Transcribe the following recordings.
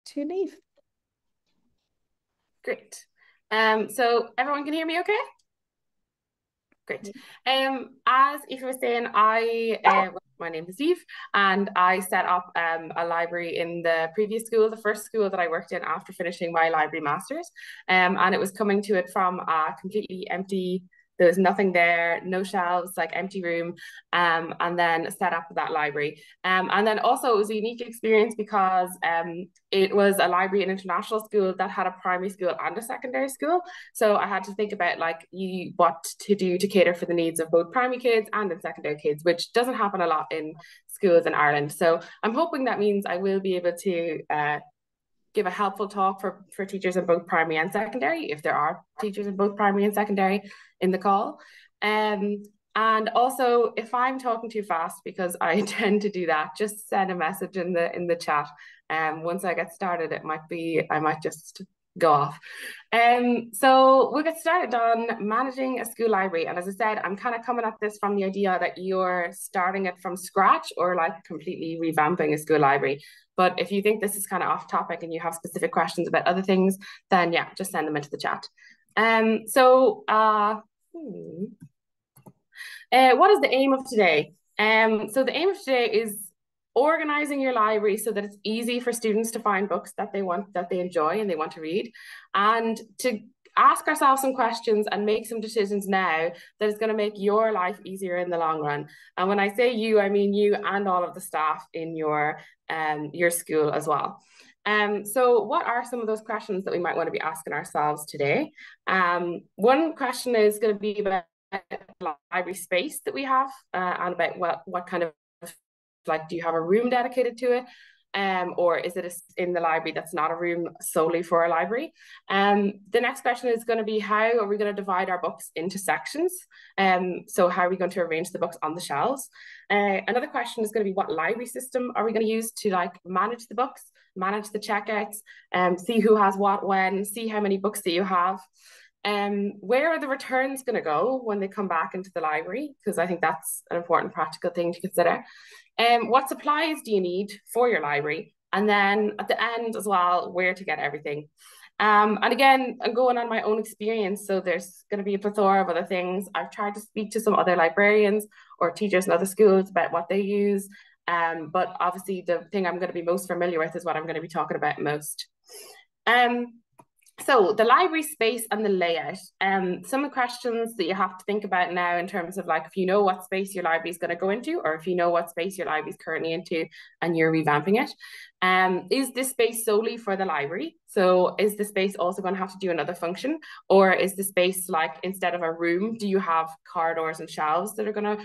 to Niamh. Great. So everyone can hear me okay? Great. As Aoife was saying, my name is Eve, and I set up a library in the previous school, the first school that I worked in after finishing my library masters. And it was coming to it from a completely empty. There was nothing there, no shelves, like empty room, and then set up that library. And then also it was a unique experience because it was a library in international school that had a primary school and a secondary school. So I had to think about what to do to cater for the needs of both primary kids and in secondary kids, which doesn't happen a lot in schools in Ireland. So I'm hoping that means I will be able to give a helpful talk for teachers in both primary and secondary, if there are teachers in both primary and secondary in the call. And also, if I'm talking too fast, because I tend to do that, just send a message in the chat. Once I get started, I might just go off. So we'll get started on managing a school library. And as I said, I'm kind of coming at this from the idea that you're starting it from scratch or like completely revamping a school library. But if you think this is kind of off topic and you have specific questions about other things, then yeah, just send them into the chat. What is the aim of today? So the aim of today is organizing your library so that it's easy for students to find books that they enjoy and they want to read, and to ask ourselves some questions and make some decisions now that is going to make your life easier in the long run. And when I say you, I mean you and all of the staff in your school as well. So what are some of those questions that we might want to be asking ourselves today? One question is going to be about library space that we have, and about what kind of, like, do you have a room dedicated to it, or is it in the library that's not a room solely for a library? The next question is going to be, how are we going to divide our books into sections? So how are we going to arrange the books on the shelves? Another question is going to be, what library system are we going to use to manage the books, manage the checkouts, see who has what when, see how many books that you have. Where are the returns going to go when they come back into the library? Because I think that's an important practical thing to consider. What supplies do you need for your library? And then at the end as well, where to get everything. And again, I'm going on my own experience, so there's going to be a plethora of other things. I've tried to speak to some other librarians or teachers in other schools about what they use. But obviously the thing I'm going to be most familiar with is what I'm going to be talking about most. Um, so the library space and the layout. Some of the questions that you have to think about now in terms of, like, if you know what space your library is going to go into, or if you know what space your library is currently into and you're revamping it. Is this space solely for the library? So is the space also going to have to do another function? Or is the space, like, instead of a room, do you have corridors and shelves that are going to,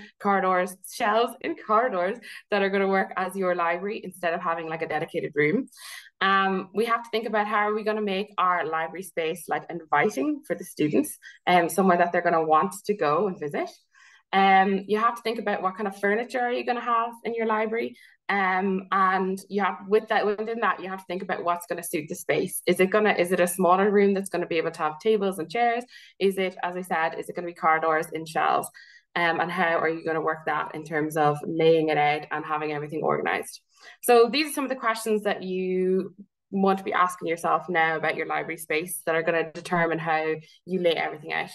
shelves and corridors that are going to work as your library instead of having like a dedicated room? We have to think about, how are we going to make our library space like inviting for the students, somewhere that they're going to want to go and visit. You have to think about what kind of furniture are you going to have in your library. And you have, within that, you have to think about what's going to suit the space. Is it a smaller room that's going to be able to have tables and chairs? Is it, as I said, is it going to be corridors in shelves? And how are you going to work that in terms of laying it out and having everything organized? So these are some of the questions that you want to be asking yourself now about your library space that are going to determine how you lay everything out.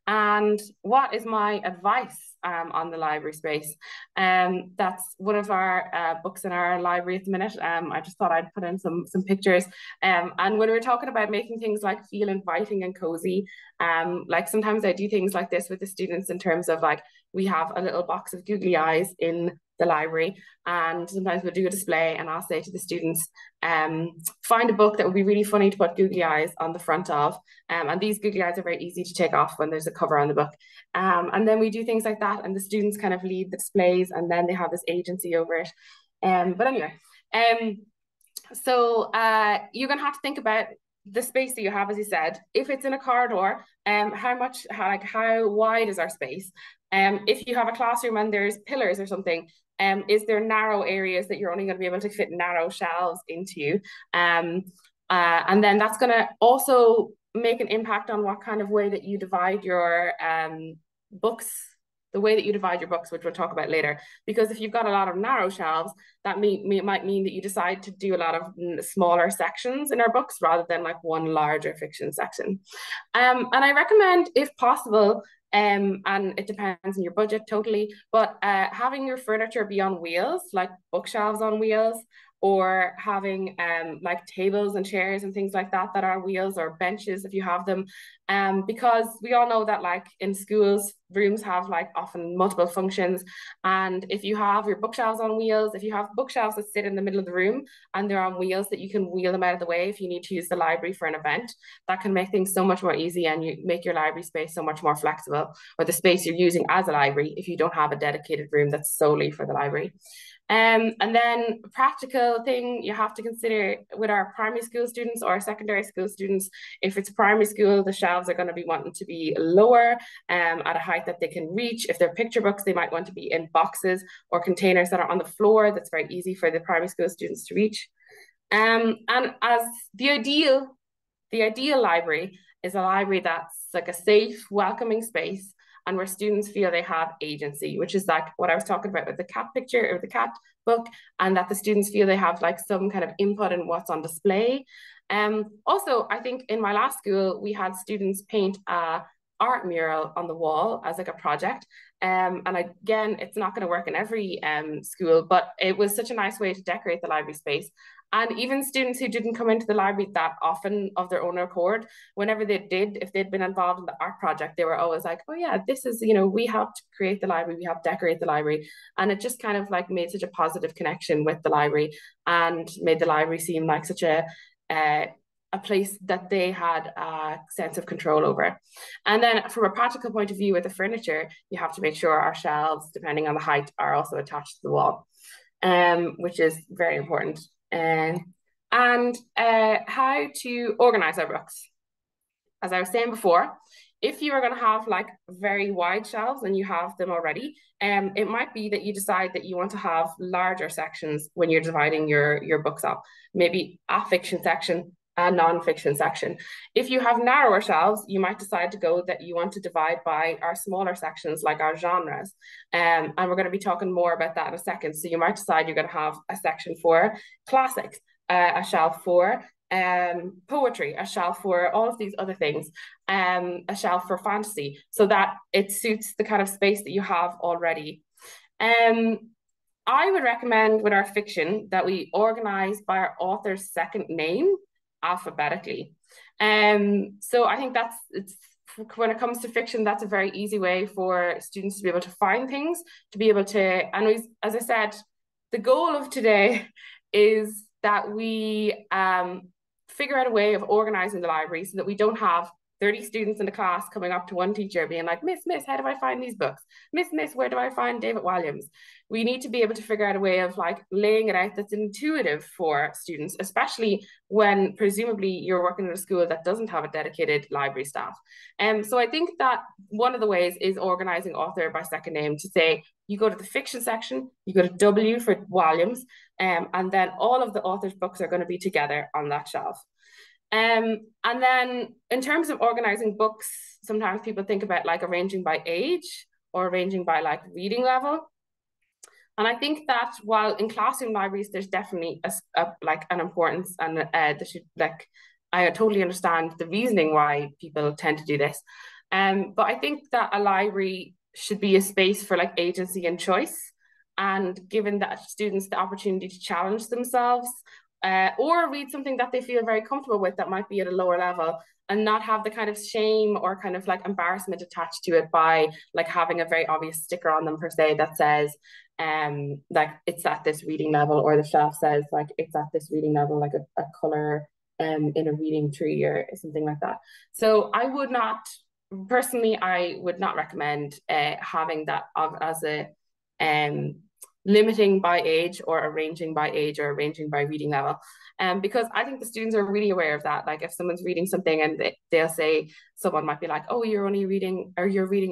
And what is my advice on the library space? That's one of our books in our library at the minute. I just thought I'd put in some pictures. And when we're talking about making things like feel inviting and cozy, like sometimes I do things like this with the students in terms of, like, we have a little box of googly eyes in the library, and sometimes we'll do a display and I'll say to the students, find a book that would be really funny to put googly eyes on the front of, and these googly eyes are very easy to take off when there's a cover on the book, and then we do things like that, and the students kind of lead the displays and then they have this agency over it. But anyway, so you're going to have to think about the space that you have, as you said. If it's in a corridor, how wide is our space? If you have a classroom and there's pillars or something, is there narrow areas that you're only going to be able to fit narrow shelves into? And then that's going to also make an impact on what kind of way that you divide your books the way that you divide your books, which we'll talk about later. Because if you've got a lot of narrow shelves, that might mean that you decide to do a lot of smaller sections in our books rather than like one larger fiction section. And I recommend, if possible, and it depends on your budget totally, but having your furniture be on wheels, like bookshelves on wheels, or having like tables and chairs and things like that are wheels, or benches if you have them, because we all know that like in schools rooms have like often multiple functions, and if you have your bookshelves on wheels, if you have bookshelves that sit in the middle of the room and they're on wheels that you can wheel them out of the way if you need to use the library for an event, that can make things so much more easy, and you make your library space so much more flexible, or the space you're using as a library if you don't have a dedicated room that's solely for the library. And then practical thing you have to consider with our primary school students or secondary school students, if it's primary school, the shelves are going to be wanting to be lower, at a height that they can reach. If they're picture books, they might want to be in boxes or containers that are on the floor. That's very easy for the primary school students to reach. And as the ideal library is a library that's like a safe, welcoming space, and where students feel they have agency, which is like what I was talking about with the cat picture or the cat book, and that the students feel they have like some kind of input in what's on display. Also, I think in my last school, we had students paint a art mural on the wall as like a project. And again, it's not going to work in every school, but it was such a nice way to decorate the library space. And even students who didn't come into the library that often of their own accord, whenever they did, if they'd been involved in the art project, they were always like, oh yeah, this is, you know, we helped create the library, we helped decorate the library. And it just kind of like made such a positive connection with the library, and made the library seem like such a place that they had a sense of control over. And then from a practical point of view with the furniture, you have to make sure our shelves, depending on the height, are also attached to the wall, which is very important. And how to organize our books. As I was saying before, if you are going to have like very wide shelves and you have them already, it might be that you decide that you want to have larger sections when you're dividing your books up. Maybe a fiction section, a non-fiction section. If you have narrower shelves, you might decide to go that you want to divide by our smaller sections, like our genres. And we're going to be talking more about that in a second. So you might decide you're going to have a section for classics, a shelf for poetry, a shelf for all of these other things, a shelf for fantasy, so that it suits the kind of space that you have already. I would recommend with our fiction that we organize by our author's second name alphabetically. So I think it's when it comes to fiction, that's a very easy way for students to be able to find things, to be able to, and as I said, the goal of today is that we figure out a way of organizing the library so that we don't have 30 students in the class coming up to one teacher being like, Miss, how do I find these books? Miss, where do I find David Walliams? We need to be able to figure out a way of like laying it out that's intuitive for students, especially when presumably you're working in a school that doesn't have a dedicated library staff. So I think that one of the ways is organizing author by second name, to say you go to the fiction section, you go to W for Walliams, and then all of the author's books are going to be together on that shelf. And then in terms of organizing books, sometimes people think about like arranging by age or arranging by like reading level. And I think that while in classroom libraries, there's definitely like an importance, and like I totally understand the reasoning why people tend to do this. But I think that a library should be a space for like agency and choice, and giving that students the opportunity to challenge themselves, or read something that they feel very comfortable with that might be at a lower level, and not have the kind of shame or kind of like embarrassment attached to it by like having a very obvious sticker on them per se that says like it's at this reading level, or the shelf says like it's at this reading level, like a color in a reading tree or something like that. So I would not recommend having that as a limiting by age, or arranging by age, or arranging by reading level. Because I think the students are really aware of that. Like if someone's reading something and they'll say, someone might be like, oh, you're reading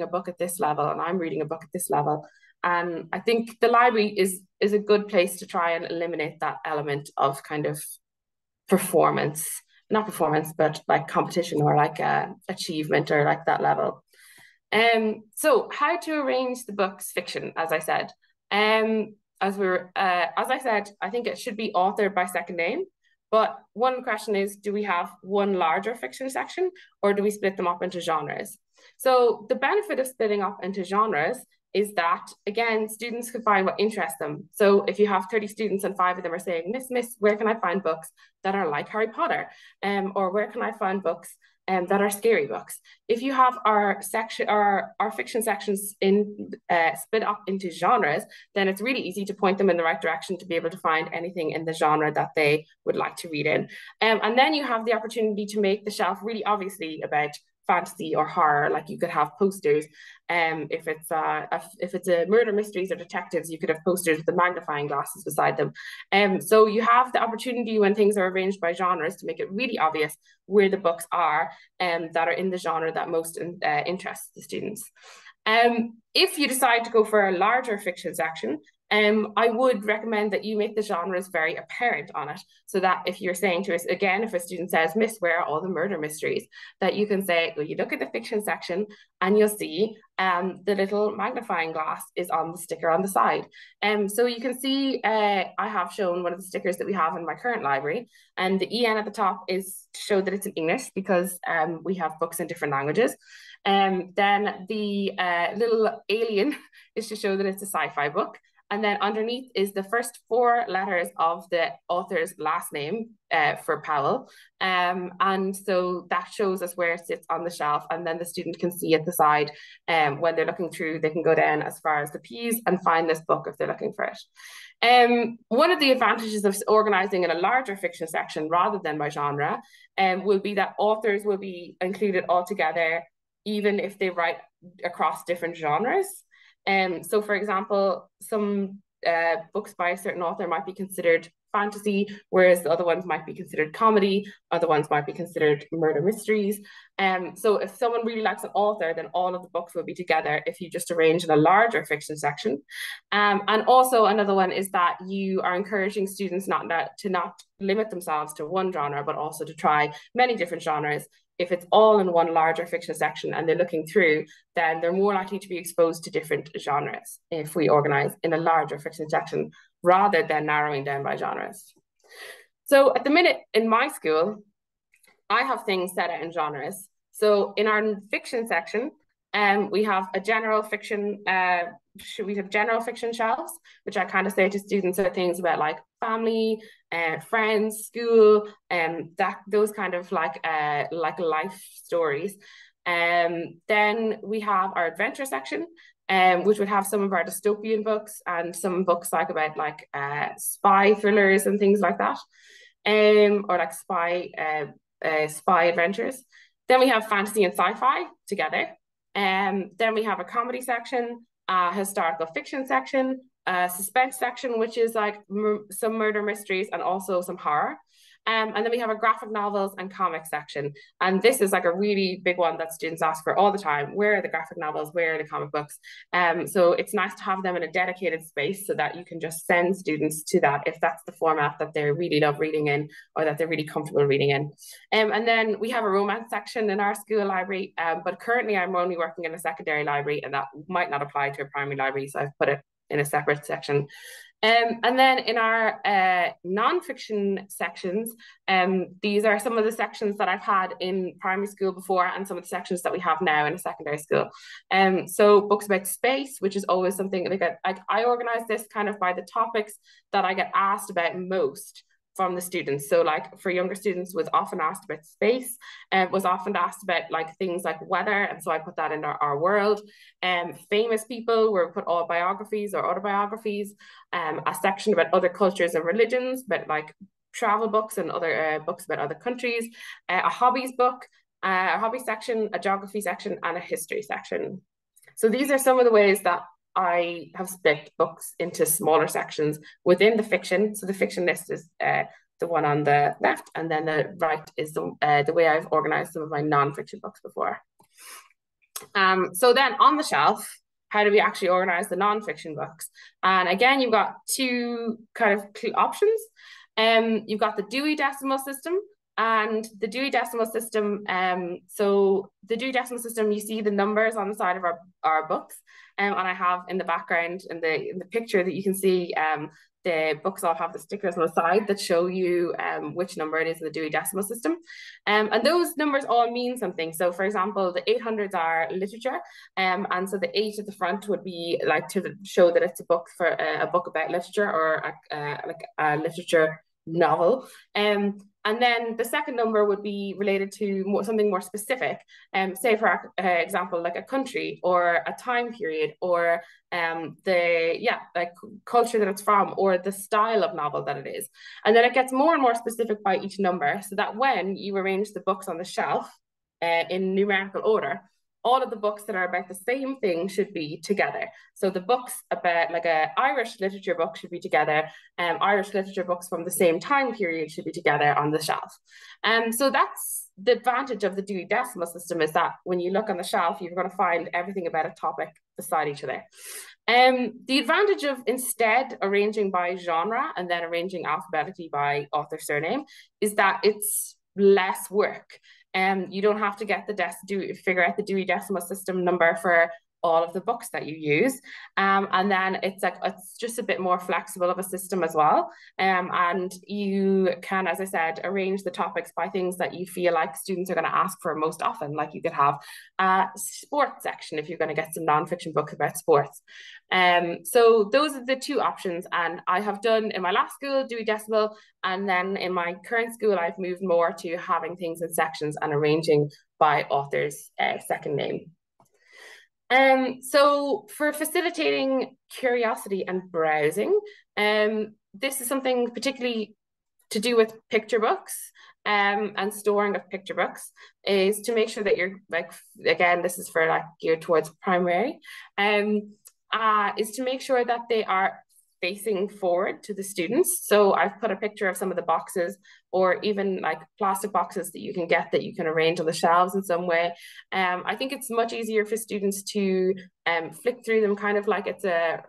a book at this level, and I'm reading a book at this level. And I think the library is a good place to try and eliminate that element of kind of not performance, but like competition, or like achievement, or like that level. So how to arrange the books fiction, as I said. As I said, I think it should be authored by second name. But one question is, do we have one larger fiction section, or do we split them up into genres? So the benefit of splitting up into genres is that, again, students can find what interests them. So if you have 30 students and 5 of them are saying, Miss, where can I find books that are like Harry Potter? Or where can I find books that are scary books? If you have our fiction sections split up into genres, then it's really easy to point them in the right direction to be able to find anything in the genre that they would like to read in. And then you have the opportunity to make the shelf really obviously about fantasy or horror. Like you could have posters. If it's a murder mysteries or detectives, you could have posters with the magnifying glasses beside them. So you have the opportunity when things are arranged by genres to make it really obvious where the books are that are in the genre that most interests the students. If you decide to go for a larger fiction section, I would recommend that you make the genres very apparent on it, so that if you're saying to us, again, if a student says, Miss, where are all the murder mysteries? That you can say, well, you look at the fiction section and you'll see the little magnifying glass is on the sticker on the side. So you can see, I have shown one of the stickers that we have in my current library, and the EN at the top is to show that it's in English, because we have books in different languages. Then the little alien is to show that it's a sci-fi book. And then underneath is the first 4 letters of the author's last name for Powell. And so that shows us where it sits on the shelf. And then the student can see at the side when they're looking through, they can go down as far as the P's and find this book if they're looking for it. One of the advantages of organizing in a larger fiction section rather than by genre will be that authors will be included all together, even if they write across different genres. So for example, some books by a certain author might be considered fantasy, whereas the other ones might be considered comedy, other ones might be considered murder mysteries. So if someone really likes an author, then all of the books will be together if you just arrange in a larger fiction section. And also another one is that you are encouraging students to not limit themselves to one genre, but also to try many different genres. If it's all in one larger fiction section and they're looking through, then they're more likely to be exposed to different genres if we organize in a larger fiction section rather than narrowing down by genres. So at the minute in my school, I have things set out in genres. So in our fiction section, we have a general fiction, we have general fiction shelves, which I kind of say to students are things about like family, friends, school, those kind of like life stories. Then we have our adventure section, which would have some of our dystopian books and some books like about like spy thrillers and things like that, or like spy adventures. Then we have fantasy and sci-fi together. Then we have a comedy section, a historical fiction section, a suspense section, which is like some murder mysteries and also some horror. And then we have a graphic novels and comics section. And this is like a really big one that students ask for all the time. Where are the graphic novels? Where are the comic books? So it's nice to have them in a dedicated space so that you can just send students to that if that's the format that they really love reading in or that they're really comfortable reading in. And then we have a romance section in our school library, but currently I'm only working in a secondary library and that might not apply to a primary library, so I've put it in a separate section. And then in our non-fiction sections, these are some of the sections that I've had in primary school before and some of the sections that we have now in a secondary school. So books about space, which is always something like I organize this kind of by the topics that I get asked about most from the students. So like for younger students was often asked about space, was often asked about like things like weather. And so I put that in our world. Famous people where we put all biographies or autobiographies, a section about other cultures and religions, but like travel books and other books about other countries, a hobbies book, a hobby section, a geography section, and a history section. So these are some of the ways that I have split books into smaller sections within the fiction. So the fiction list is the one on the left, and then the right is the way I've organized some of my non-fiction books before. So then on the shelf, how do we actually organize the non-fiction books? And again, you've got 2 kind of options. You've got the Dewey Decimal System, And the Dewey Decimal System, so the Dewey Decimal System, you see the numbers on the side of our books. And I have in the background, in the picture that you can see, the books all have the stickers on the side that show you which number it is in the Dewey Decimal System. And those numbers all mean something. So for example, the 800s are literature. And so the 8 at the front would be like to show that it's a book for a book about literature, or like a literature novel. And then the second number would be related to something more specific. Say for example, like a country or a time period, or like culture that it's from, or the style of novel that it is. And then it gets more and more specific by each number, so that when you arrange the books on the shelf in numerical order, all of the books that are about the same thing should be together. So the books about like a Irish literature book should be together, Irish literature books from the same time period should be together on the shelf. So that's the advantage of the Dewey Decimal System, is that when you look on the shelf, you're going to find everything about a topic beside each other. The advantage of instead arranging by genre and then arranging alphabetically by author surname is that it's less work. You don't have to get figure out the Dewey Decimal System number for all of the books that you use. And then it's just a bit more flexible of a system as well. And you can, as I said, arrange the topics by things that you feel like students are going to ask for most often. Like you could have a sports section if you're going to get some nonfiction books about sports. So those are the two options. And I have done in my last school Dewey Decimal, and then in my current school I've moved more to having things in sections and arranging by author's second name. So for facilitating curiosity and browsing, this is something particularly to do with picture books and storing of picture books, is to make sure that you're like, again, this is for like geared towards primary, is to make sure that they are facing forward to the students. So I've put a picture of some of the boxes, or even like plastic boxes that you can get that you can arrange on the shelves in some way. I think it's much easier for students to flick through them kind of like it's a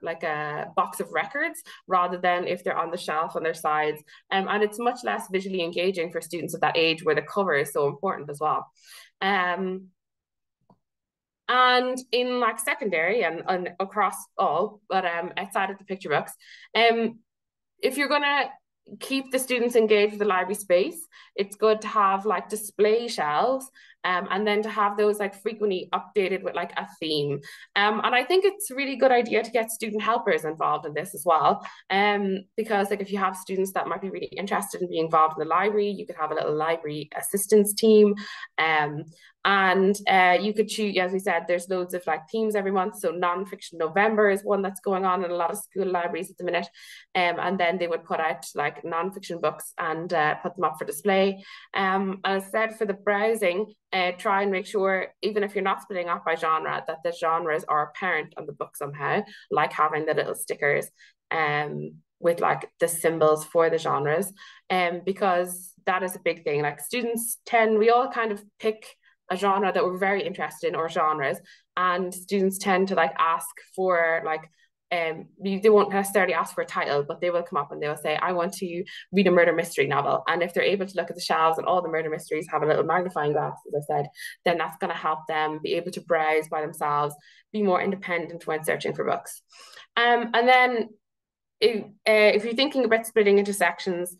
box of records, rather than if they're on the shelf on their sides. And it's much less visually engaging for students of that age, where the cover is so important as well. And in like secondary and across all, but outside of the picture books, if you're going to keep the students engaged with the library space, it's good to have like display shelves, and then to have those like frequently updated with like a theme. And I think it's a really good idea to get student helpers involved in this as well, because like if you have students that might be really interested in being involved in the library, you could have a little library assistance team. And you could choose, as we said, there's loads of like themes every month. So nonfiction November is one that's going on in a lot of school libraries at the minute. And then they would put out like nonfiction books and put them up for display. As I said, for the browsing, try and make sure, even if you're not splitting up by genre, that the genres are apparent on the book somehow, like having the little stickers with like the symbols for the genres. Because that is a big thing. Like we all kind of pick a genre that we're very interested in, or genres, and students tend to like ask for like they won't necessarily ask for a title, but they will come up and they'll say, I want to read a murder mystery novel. And if they're able to look at the shelves and all the murder mysteries have a little magnifying glass, as I said, then that's going to help them be able to browse by themselves, be more independent when searching for books. And then if you're thinking about splitting into sections,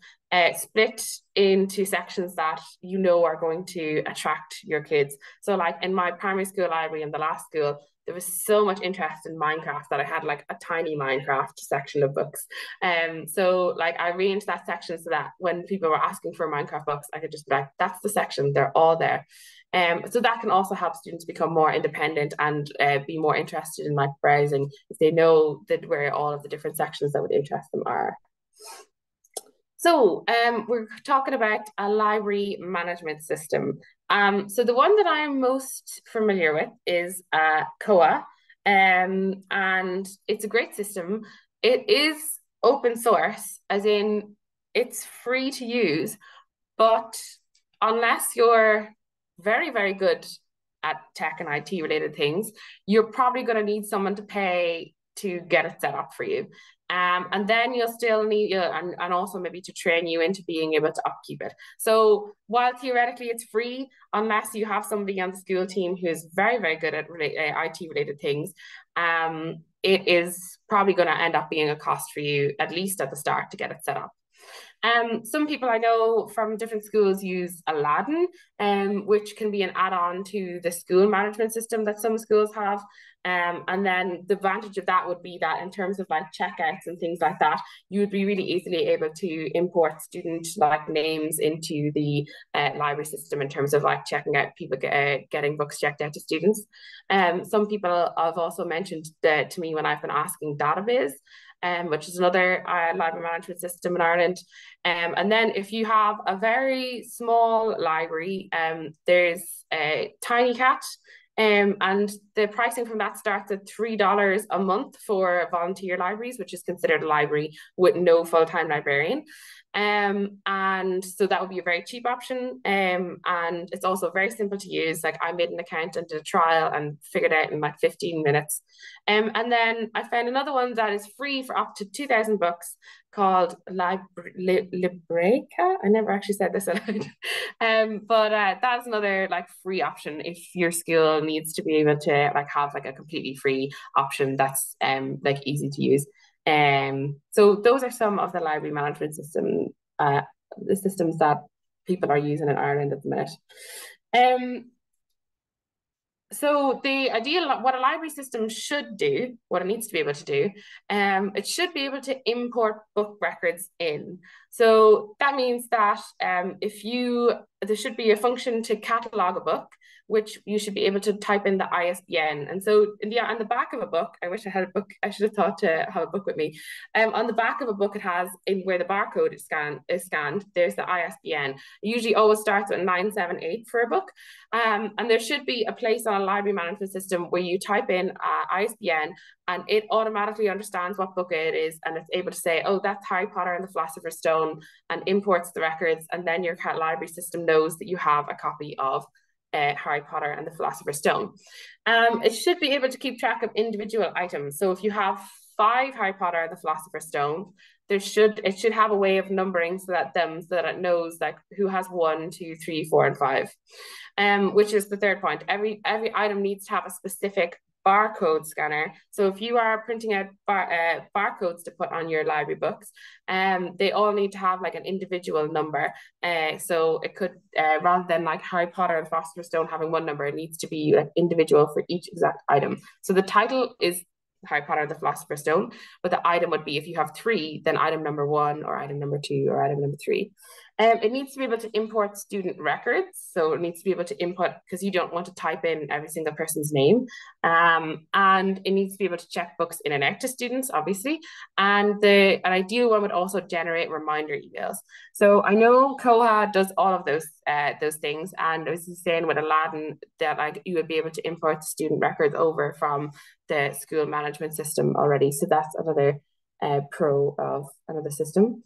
split into sections that you know are going to attract your kids. So like in my primary school library in the last school, there was so much interest in Minecraft that I had like a tiny Minecraft section of books. So like I arranged that section so that when people were asking for Minecraft books, I could just be like, that's the section, they're all there. So that can also help students become more independent and be more interested in like browsing if they know that where all of the different sections that would interest them are. So we're talking about a library management system. So the one that I'm most familiar with is COA, and it's a great system. It is open source, as in it's free to use, but unless you're very, very good at tech and IT related things, you're probably going to need someone to pay to get it set up for you. And then you'll still need, and also maybe to train you into being able to upkeep it. So while theoretically it's free, unless you have somebody on the school team who is very, very good at IT related things, it is probably going to end up being a cost for you, at least at the start, to get it set up. Some people I know from different schools use Aladdin, which can be an add-on to the school management system that some schools have. And then the advantage of that would be that in terms of like checkouts and things like that, you would be really easily able to import student like names into the library system in terms of like checking out people getting books checked out to students. Some people have also mentioned to me when I've been asking Database, which is another library management system in Ireland. And then if you have a very small library, there's a Tiny Cat, and the pricing from that starts at $3 a month for volunteer libraries, which is considered a library with no full-time librarian. And so that would be a very cheap option. And it's also very simple to use. Like I made an account and did a trial and figured out in like 15 minutes. And then I found another one that is free for up to 2,000 books called Libreka. I never actually said this aloud. But that's another like free option if your school needs to be able to like have like a completely free option that's like easy to use. So those are some of the library management the systems that people are using in Ireland at the minute. So the ideal, what a library system should do, what it needs to be able to do, it should be able to import book records in. So that means that there should be a function to catalog a book, which you should be able to type in the ISBN. And so on the back of a book, I wish I had a book, I should have thought to have a book with me. On the back of a book, it has where the barcode is scanned, there's the ISBN. It usually always starts with 978 for a book. And there should be a place on a library management system where you type in ISBN and it automatically understands what book it is, and it's able to say, oh, that's Harry Potter and the Philosopher's Stone, and imports the records, and then your library system knows that you have a copy of Harry Potter and the Philosopher's Stone. It should be able to keep track of individual items. So if you have 5 Harry Potter and the Philosopher's Stone, it should have a way of numbering so that it knows like who has 1, 2, 3, 4, and 5. Which is the third point. Every item needs to have a specific barcode scanner. So if you are printing out barcodes to put on your library books, they all need to have like an individual number. So it could, rather than like Harry Potter and Philosopher's Stone having one number, it needs to be like individual for each exact item. So the title is Harry Potter and the Philosopher's Stone, but the item would be, if you have 3, then item number 1 or item number 2 or item number 3. It needs to be able to import student records. So it needs to be able to input, because you don't want to type in every single person's name. And it needs to be able to check books in and out to students, obviously. And an ideal one would also generate reminder emails. So I know Koha does all of those things. And I was saying with Aladdin that like you would be able to import student records over from the school management system already. So that's another pro of another system.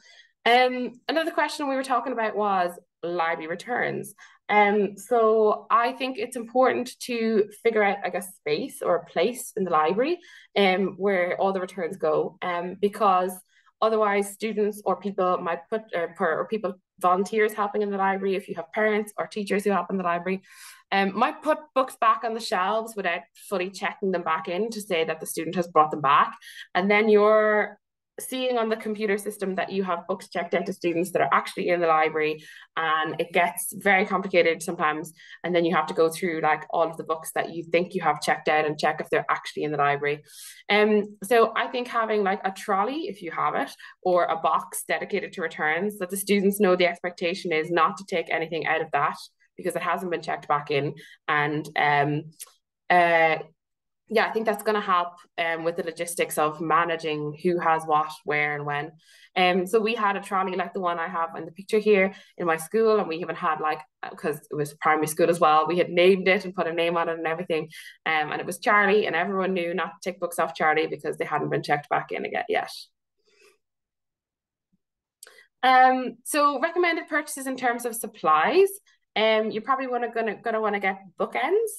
Another question we were talking about was library returns. So I think it's important to figure out, I guess, space or a place in the library where all the returns go, because otherwise students or people might volunteers helping in the library, if you have parents or teachers who help in the library, might put books back on the shelves without fully checking them back in to say that the student has brought them back. And then you're seeing on the computer system that you have books checked out to students that are actually in the library, and it gets very complicated sometimes, and then you have to go through like all of the books that you think you have checked out and check if they're actually in the library. So I think having like a trolley, if you have it, or a box dedicated to returns, that the students know the expectation is not to take anything out of that because it hasn't been checked back in. And yeah, I think that's going to help with the logistics of managing who has what, where, and when. So we had a trolley like the one I have in the picture here in my school, and we even had like, because it was primary school as well, we had named it and put a name on it and everything. And it was Charlie, and everyone knew not to take books off Charlie because they hadn't been checked back in again yet. So recommended purchases in terms of supplies. You're probably gonna want to get bookends.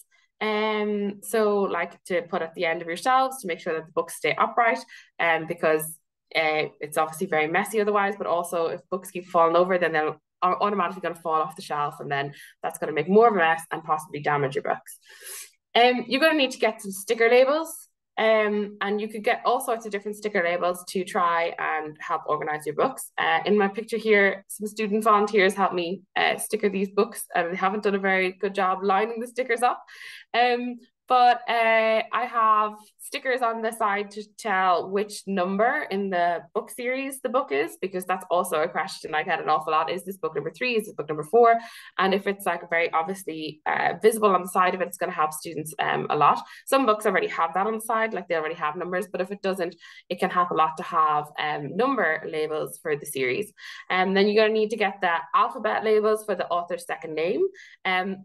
So like to put at the end of your shelves to make sure that the books stay upright, because It's obviously very messy otherwise, but also if books keep falling over, then they'll are automatically going to fall off the shelf, and then that's going to make more of a mess and possibly damage your books. You're going to need to get some sticker labels. And you could get all sorts of different sticker labels to try and help organize your books. In my picture here, some student volunteers helped me sticker these books, and they haven't done a very good job lining the stickers up. But I have stickers on the side to tell which number in the book series the book is, because that's also a question I get an awful lot. Is this book number 3? Is this book number 4? And if it's like very obviously visible on the side of it, it's going to help students a lot. Some books already have that on the side, like they already have numbers, but if it doesn't, it can help a lot to have number labels for the series. And then you're going to need to get the alphabet labels for the author's second name.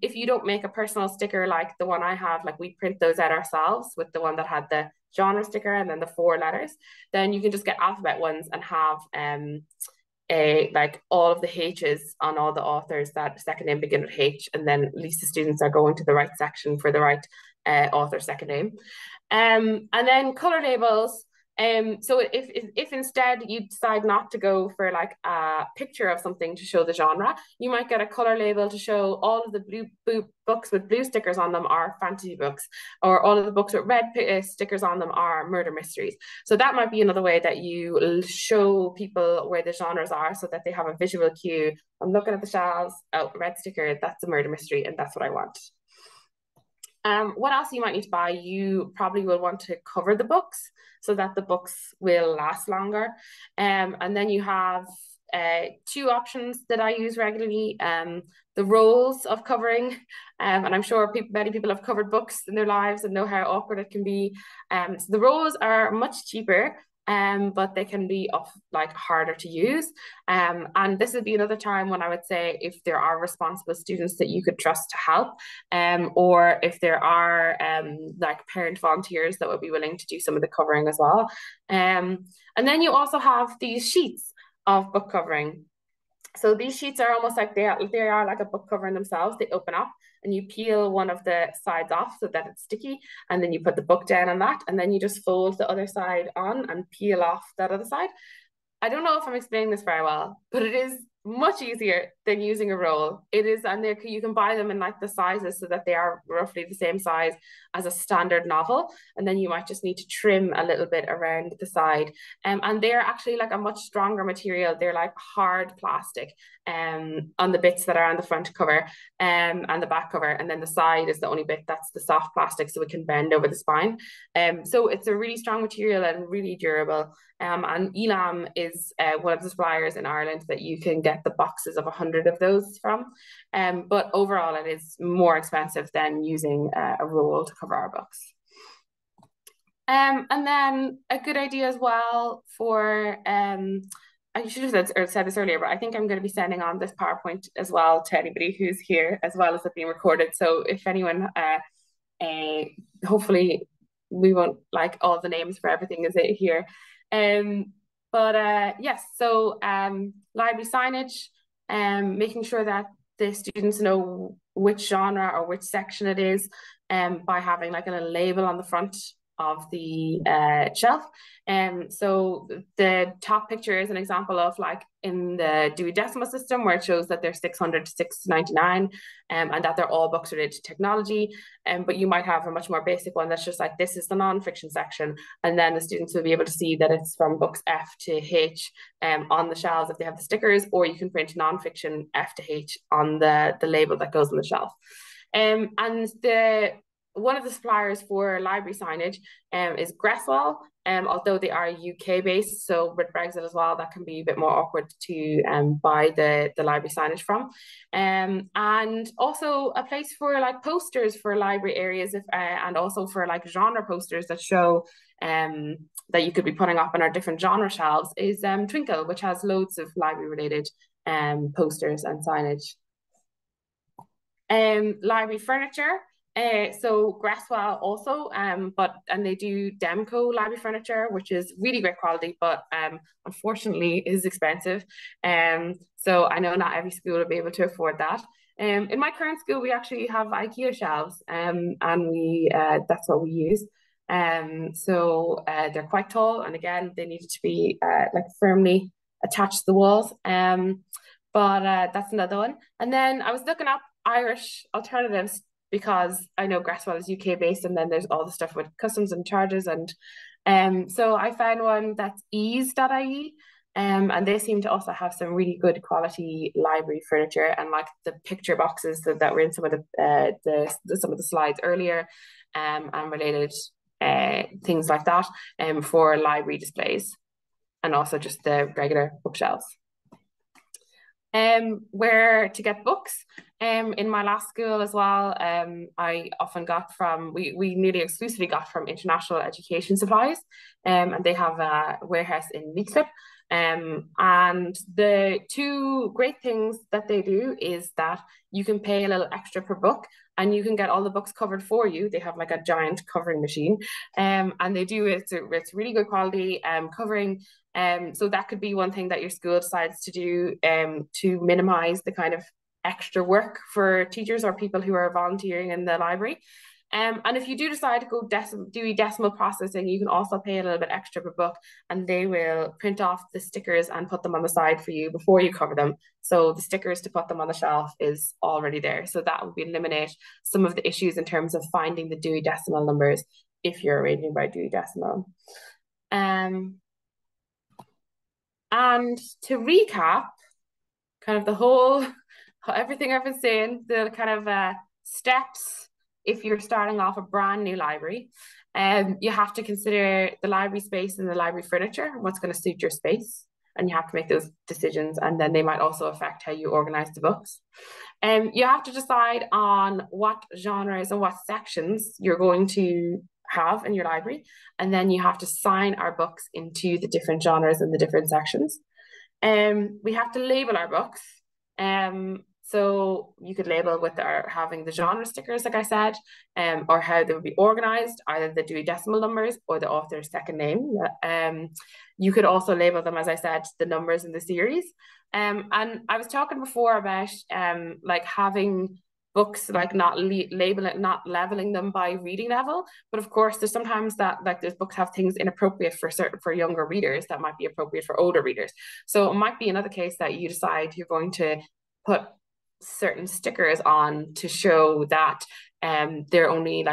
If you don't make a personal sticker like the one I have, like we print those out ourselves with the one that had the genre sticker and then the 4 letters, then you can just get alphabet ones and have like all of the H's on all the authors that second name begin with H, and then at least the students are going to the right section for the right author second name. And then color labels. So if instead you decide not to go for like a picture of something to show the genre, you might get a color label to show all of the blue books with blue stickers on them are fantasy books, or all of the books with red stickers on them are murder mysteries. So that might be another way that you show people where the genres are, so that they have a visual cue. I'm looking at the shelves, oh, red sticker, that's a murder mystery, and that's what I want. What else you might need to buy? You probably will want to cover the books so that the books will last longer. And then you have 2 options that I use regularly. The rolls of covering, and I'm sure many people have covered books in their lives and know how awkward it can be. So the rolls are much cheaper, but they can be like harder to use. And this would be another time when I would say if there are responsible students that you could trust to help, or if there are like parent volunteers that would be willing to do some of the covering as well. And then you also have these sheets of book covering. So these sheets are almost like they are like a book cover in themselves. They open up and you peel one of the sides off so that it's sticky, and then you put the book down on that, and then you just fold the other side on and peel off that other side. I don't know if I'm explaining this very well, but it is much easier than using a roll. It is, and you can buy them in like the sizes so that they are roughly the same size as a standard novel, and then you might just need to trim a little bit around the side. And they're actually like a much stronger material. They're like hard plastic on the bits that are on the front cover and the back cover, and then the side is the only bit that's the soft plastic, so it can bend over the spine. So it's a really strong material and really durable. And Elam is one of the suppliers in Ireland that you can get the boxes of 100 of those from. But overall, it is more expensive than using a roll to cover our books. And then a good idea as well for, I should have said this earlier, but I think I'm going to be sending on this PowerPoint as well to anybody who's here, as well as it being recorded. So if anyone, hopefully we won't like all the names for everything is it here. Yes, so library signage, making sure that the students know which genre or which section it is, by having like a little label on the front of the shelf. So the top picture is an example of like in the Dewey Decimal System, where it shows that they're 600 to 699, and that they're all books related to technology. But you might have a much more basic one that's just like, this is the non-fiction section, and then the students will be able to see that it's from books F to H on the shelves if they have the stickers, or you can print non-fiction F to H on the label that goes on the shelf. And one of the suppliers for library signage is Gresswell, although they are UK based, so with Brexit as well, that can be a bit more awkward to buy the library signage from. And also a place for like posters for library areas, and also for like genre posters that show that you could be putting up on our different genre shelves is Twinkle, which has loads of library related posters and signage. Library furniture. So Gresswell also, and they do Demco library furniture, which is really great quality, but unfortunately is expensive. So I know not every school will be able to afford that. In my current school, we actually have IKEA shelves, and we that's what we use. So they're quite tall, and again, they needed to be like firmly attached to the walls. But that's another one. And then I was looking up Irish alternatives because I know Gresswell is UK based, and then there's all the stuff with customs and charges, and so I found one that's ease.ie. And they seem to also have some really good quality library furniture, and like the picture boxes that were in some of some of the slides earlier, and related things like that, for library displays, and also just the regular bookshelves. Where to get books. In my last school as well, I often got from, we nearly exclusively got from International Education Supplies, and they have a warehouse in Leixlip. And the two great things that they do is that you can pay a little extra per book, and you can get all the books covered for you. They have like a giant covering machine, and they do it's really good quality covering. So that could be one thing that your school decides to do, to minimize the kind of extra work for teachers or people who are volunteering in the library. And if you do decide to go do decimal processing, you can also pay a little bit extra per book, and they will print off the stickers and put them on the side for you before you cover them. So the stickers to put them on the shelf is already there. So that would eliminate some of the issues in terms of finding the Dewey Decimal numbers if you're arranging by Dewey Decimal. And to recap, kind of the whole, everything I've been saying, the kind of steps if you're starting off a brand new library, you have to consider the library space and the library furniture, what's going to suit your space, and you have to make those decisions, and then they might also affect how you organize the books. You have to decide on what genres and what sections you're going to have in your library, and then you have to assign our books into the different genres and the different sections. We have to label our books. So you could label with having the genre stickers, like I said, or how they would be organized, either the Dewey Decimal numbers or the author's second name. You could also label them, as I said, the numbers in the series. And I was talking before about like having books like not leveling them by reading level, but of course there's sometimes that like those books have things inappropriate for younger readers that might be appropriate for older readers. So it might be another case that you decide you're going to put certain stickers on to show that they're only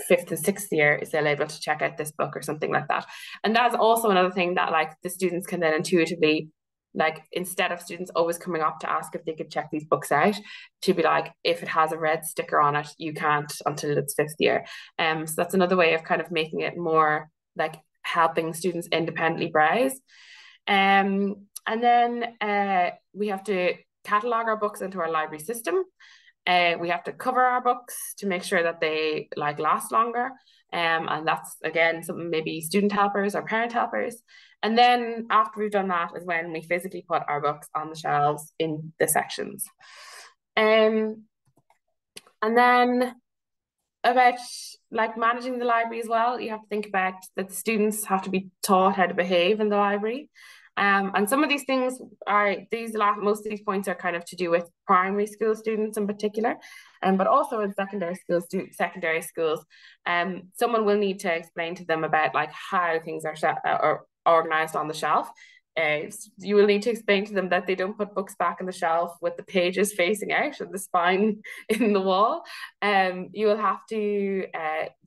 fifth and sixth year is they're able to check out this book or something like that. And that's also another thing that like the students can then intuitively, like instead of students always coming up to ask if they could check these books out, to be like, if it has a red sticker on it, you can't until it's fifth year. So that's another way of kind of making it more like helping students independently browse. And then we have to catalog our books into our library system. We have to cover our books to make sure that they like last longer. And that's again something maybe student helpers or parent helpers. And then after we've done that is when we physically put our books on the shelves in the sections. And then about like managing the library as well, you have to think about that the students have to be taught how to behave in the library. And some of these things most of these points are kind of to do with primary school students in particular, but also in secondary schools. Someone will need to explain to them about like how things are set or organized on the shelf. You will need to explain to them that they don't put books back on the shelf with the pages facing out and the spine in the wall. You will have to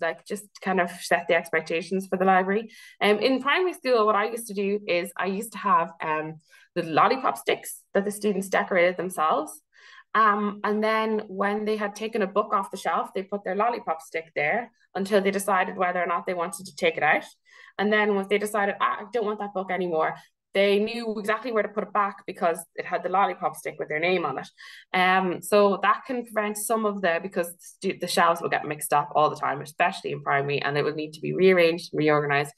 like just kind of set the expectations for the library. In primary school, what I used to do is I used to have the lollipop sticks that the students decorated themselves. And then when they had taken a book off the shelf, they put their lollipop stick there until they decided whether or not they wanted to take it out. And then once they decided, I don't want that book anymore, they knew exactly where to put it back because it had the lollipop stick with their name on it. So that can prevent some of because the shelves will get mixed up all the time, especially in primary, and it will need to be rearranged, reorganized.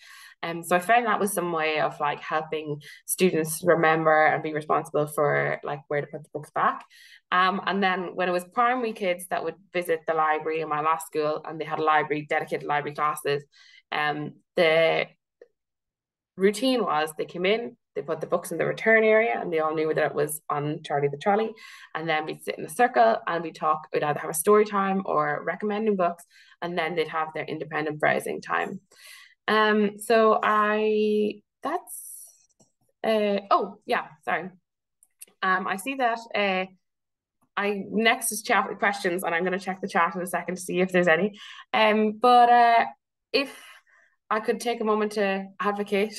So I found that was some way of like helping students remember and be responsible for like where to put the books back. And then when it was primary kids that would visit the library in my last school, and they had dedicated library classes, the routine was they came in, they put the books in the return area, and they all knew that it was on Charlie the Trolley. And then we'd sit in a circle and we'd talk. We'd either have a story time or recommending books, and then they'd have their independent browsing time. So oh yeah, sorry. I see that next is chat with questions, and I'm going to check the chat in a second to see if there's any. But if I could take a moment to advocate,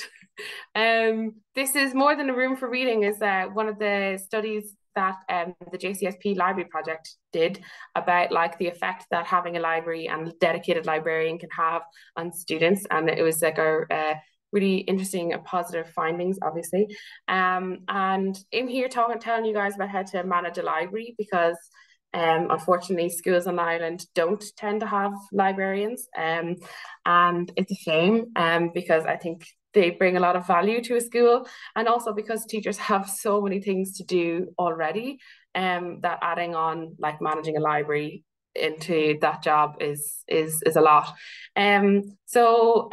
this is More Than a Room for Reading is one of the studies that the JCSP library project did about like the effect that having a library and a dedicated librarian can have on students, and it was like a really interesting and positive findings, obviously. And in here telling you guys about how to manage a library, because unfortunately schools on Ireland don't tend to have librarians, and it's a shame, because I think they bring a lot of value to a school, and also because teachers have so many things to do already, that adding on like managing a library into that job is a lot. So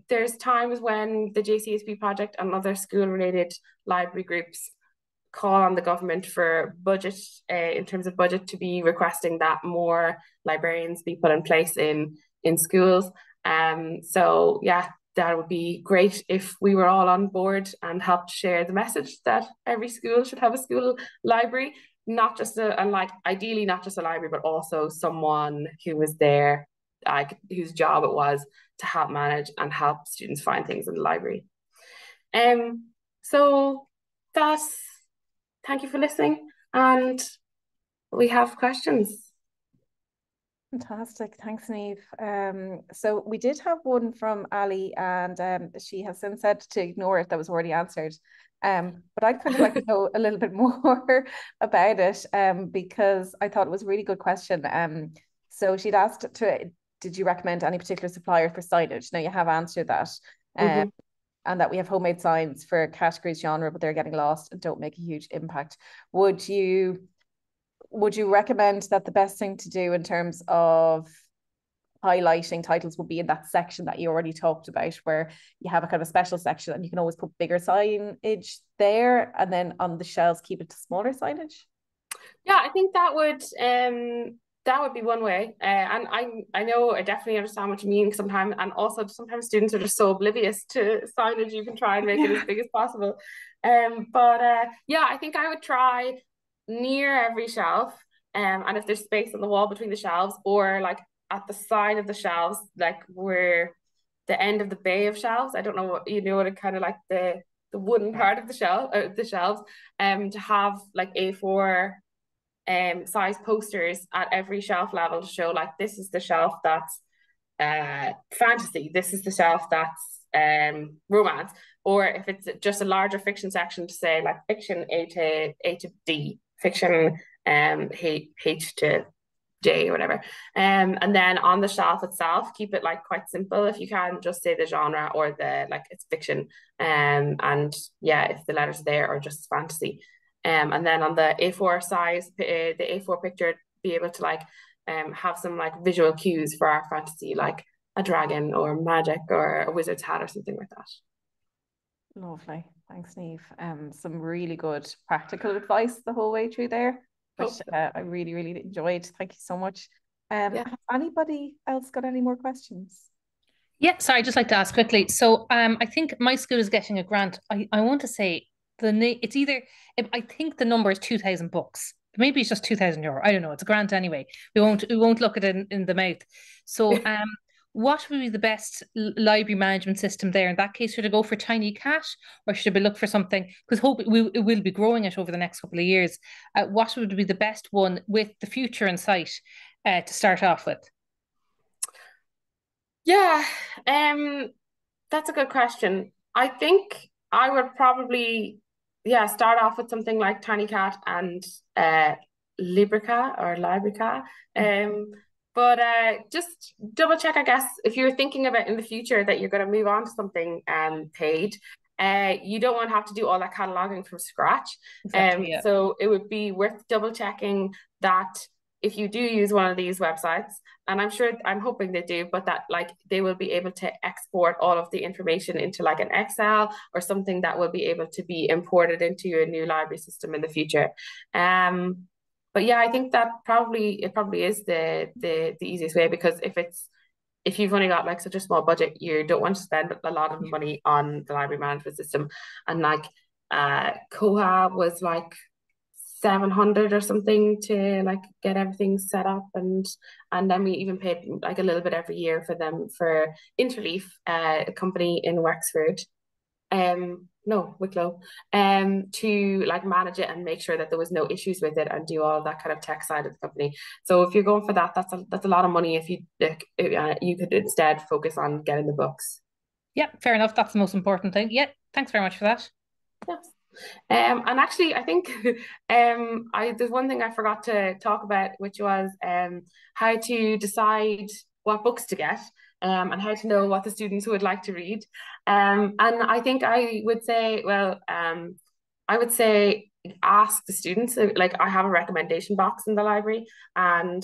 there's times when the JCSP project and other school related library groups call on the government for budget, in terms of budget, to be requesting that more librarians be put in place in schools. So yeah, that would be great if we were all on board and helped share the message that every school should have a school library, not just and like ideally not just a library, but also someone who was there, like whose job it was to help manage and help students find things in the library. So that's, thank you for listening, and we have questions. Fantastic. Thanks, Niamh. So we did have one from Ali, and she has since said to ignore it, that was already answered. But I'd kind of like to know a little bit more about it, because I thought it was a really good question. So she'd asked did you recommend any particular supplier for signage? Now you have answered that. And that we have homemade signs for categories, genre, but they're getting lost and don't make a huge impact. Would you recommend that the best thing to do in terms of highlighting titles would be in that section that you already talked about, where you have a kind of a special section and you can always put bigger signage there, and then on the shelves keep it to smaller signage? Yeah, I think that would be one way. And I know, I definitely understand what you mean sometimes, and also sometimes students are just so oblivious to signage, you can try and make it as big as possible. But yeah, I think I would try near every shelf, and if there's space on the wall between the shelves, or like at the side of the shelves, like where the end of the bay of shelves, I don't know what, what it kind of like the wooden part of the shelves, to have like A4 size posters at every shelf level to show like this is the shelf that's fantasy, this is the shelf that's romance, or if it's just a larger fiction section, to say like fiction A to D, fiction H to J or whatever. And then on the shelf itself, keep it like quite simple if you can, just say the genre or the like it's fiction, and yeah, if the letters are there, or just fantasy. And then on the A4 size, the A4 picture, be able to like have some like visual cues for our fantasy, like a dragon or magic or a wizard's hat or something like that. Lovely. Thanks, Niamh. Some really good practical advice the whole way through there, which I really, really enjoyed. Thank you so much. Has anybody else got any more questions? Yeah, sorry, I'd just like to ask quickly. So I think my school is getting a grant. I want to say it's either, I think the number is 2,000 books. Maybe it's just €2,000. I don't know. It's a grant anyway. We won't look at it in the mouth. So what would be the best library management system there? In that case, should I go for Tiny Cat, or should I look for something? Because it will be growing it over the next couple of years. What would be the best one with the future in sight to start off with? Yeah, that's a good question. I think I would probably start off with something like Tiny Cat and Librica or Librica. But just double check, I guess, if you're thinking about in the future that you're going to move on to something paid, you don't want to have to do all that cataloging from scratch. Exactly, yeah. So it would be worth double checking that if you do use one of these websites, and I'm hoping they do, but that like they will be able to export all of the information into like an Excel or something that will be able to be imported into your new library system in the future. But yeah, I think that it probably is the easiest way, because if you've only got like such a small budget, you don't want to spend a lot of money on the library management system. And like Koha was like 700 or something to like get everything set up, and then we even paid like a little bit every year for them for Interleaf, a company in Wexford, no, Wicklow, to like manage it and make sure that there was no issues with it and do all that kind of tech side of the company. So if you're going for that, that's a lot of money. If you like, you could instead focus on getting the books. Yeah, fair enough. That's the most important thing. Yeah, thanks very much for that. Yes. And actually, I think there's one thing I forgot to talk about, which was how to decide what books to get, and how to know what the students would like to read. And I think I would say, well, I would say ask the students. Like I have a recommendation box in the library, and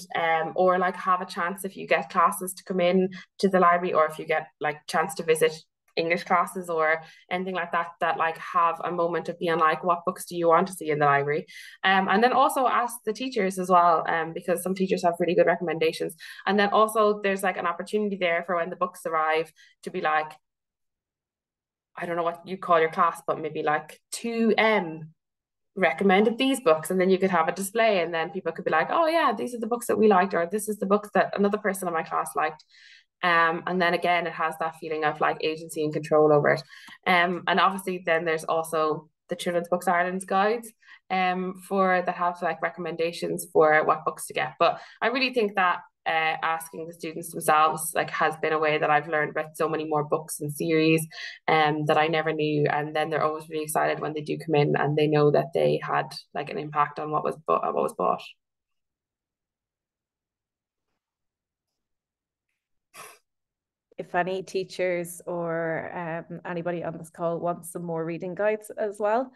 or like have a chance if you get classes to come in to the library, or if you get like chance to visit English classes or anything like that, that like have a moment of being like, what books do you want to see in the library? And then also ask the teachers as well, because some teachers have really good recommendations. And then also there's like an opportunity there for when the books arrive to be like, I don't know what you call your class, but maybe like 2M recommended these books, and then you could have a display, and then people could be like, oh yeah, these are the books that we liked, or this is the books that another person in my class liked. And then again, it has that feeling of like agency and control over it. And obviously then there's also the Children's Books Ireland's guides for that have like recommendations for what books to get. But I really think that asking the students themselves like has been a way that I've learned about so many more books and series that I never knew. And then they're always really excited when they do come in and they know that they had like an impact on what was bought. If any teachers or anybody on this call wants some more reading guides as well,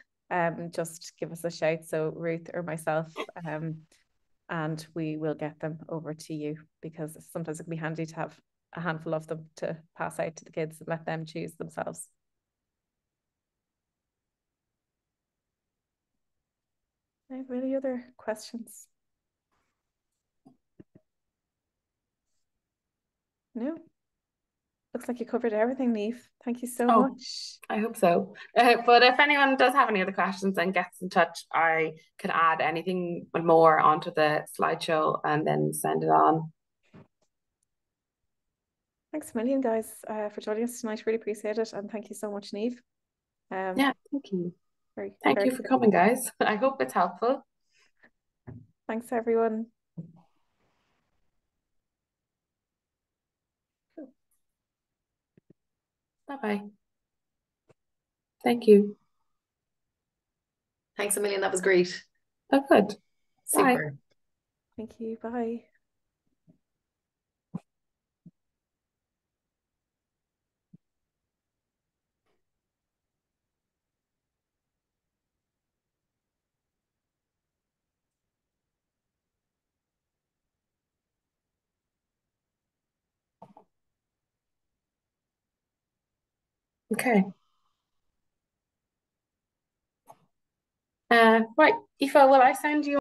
just give us a shout. So Ruth or myself, and we will get them over to you, because sometimes it can be handy to have a handful of them to pass out to the kids and let them choose themselves. Any other questions? No? Looks like you covered everything, Niamh. Thank you so much. I hope so. But if anyone does have any other questions and gets in touch, I can add anything more onto the slideshow and then send it on. Thanks a million, guys, for joining us tonight. Really appreciate it. And thank you so much, Niamh. Yeah, thank you. Thank you for coming, guys. I hope it's helpful. Thanks, everyone. Bye-bye. Thank you. Thanks a million. That was great. Oh, good. Super. Bye. Thank you. Bye. Okay. Right, Aoife, will I send you